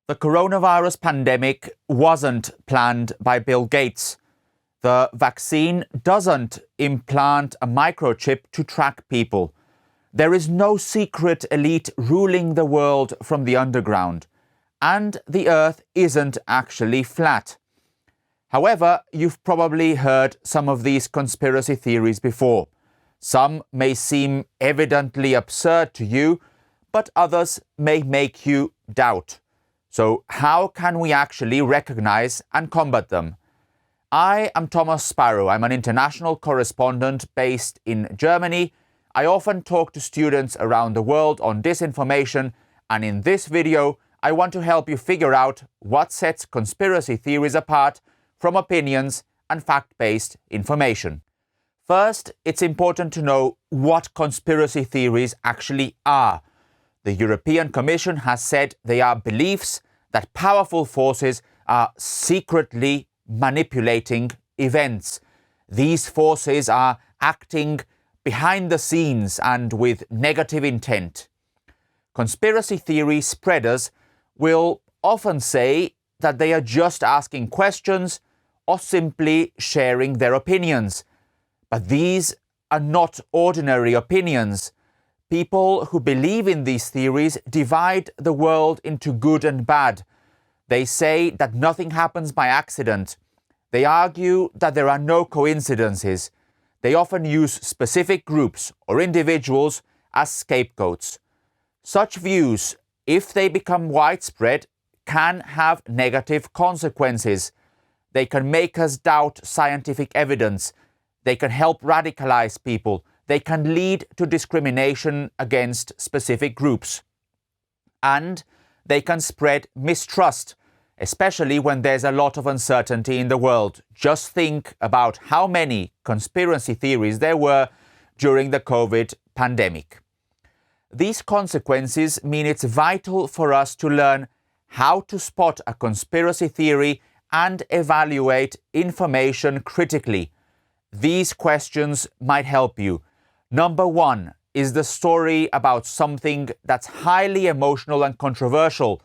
The coronavirus pandemic wasn't planned by Bill Gates. The vaccine doesn't implant a microchip to track people. There is no secret elite ruling the world from the underground. And the Earth isn't actually flat. However, you've probably heard some of these conspiracy theories before. Some may seem evidently absurd to you, but others may make you doubt. So how can we actually recognize and combat them? I am Thomas Sparrow. I'm an international correspondent based in Germany. I often talk to students around the world on disinformation, and in this video, I want to help you figure out what sets conspiracy theories apart from opinions and fact-based information. First, it's important to know what conspiracy theories actually are. The European Commission has said they are beliefs that powerful forces are secretly manipulating events. These forces are acting behind the scenes and with negative intent. Conspiracy theory spreaders will often say that they are just asking questions or simply sharing their opinions. But these are not ordinary opinions. People who believe in these theories divide the world into good and bad. They say that nothing happens by accident. They argue that there are no coincidences. They often use specific groups or individuals as scapegoats. Such views, if they become widespread, can have negative consequences. They can make us doubt scientific evidence. They can help radicalize people. They can lead to discrimination against specific groups. And they can spread mistrust, especially when there's a lot of uncertainty in the world. Just think about how many conspiracy theories there were during the COVID pandemic. These consequences mean it's vital for us to learn how to spot a conspiracy theory and evaluate information critically. These questions might help you. Number one, is the story about something that's highly emotional and controversial?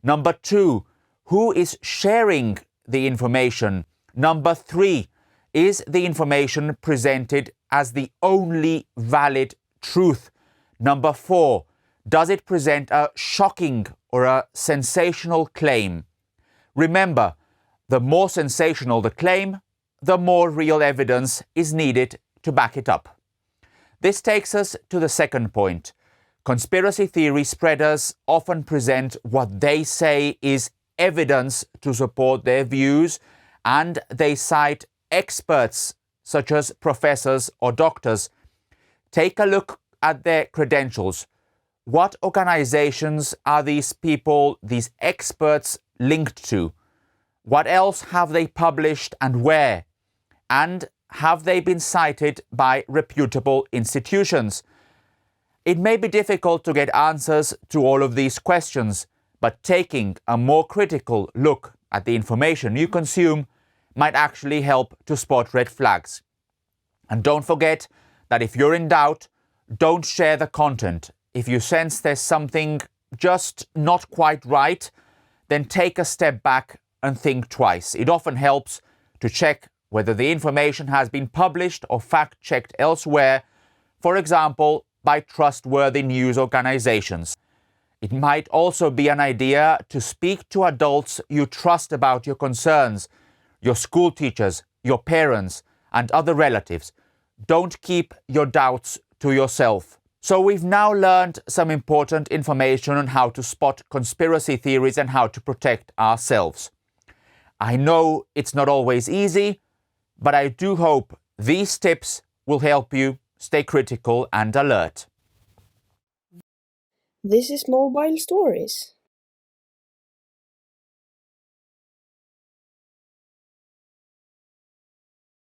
Number two, who is sharing the information? Number three, is the information presented as the only valid truth? Number four, does it present a shocking or a sensational claim? Remember, the more sensational the claim, the more real evidence is needed to back it up. This takes us to the second point. Conspiracy theory spreaders often present what they say is evidence to support their views, and they cite experts such as professors or doctors. Take a look at their credentials. What organizations are these people, these experts, linked to? What else have they published and where? And have they been cited by reputable institutions? It may be difficult to get answers to all of these questions, but taking a more critical look at the information you consume might actually help to spot red flags. And don't forget that if you're in doubt, don't share the content. If you sense there's something just not quite right, then take a step back and think twice. It often helps to check whether the information has been published or fact-checked elsewhere, for example, by trustworthy news organizations. It might also be an idea to speak to adults you trust about your concerns, your school teachers, your parents, and other relatives. Don't keep your doubts to yourself. So we've now learned some important information on how to spot conspiracy theories and how to protect ourselves. I know it's not always easy, but I do hope these tips will help you stay critical and alert. This is Mobile Stories.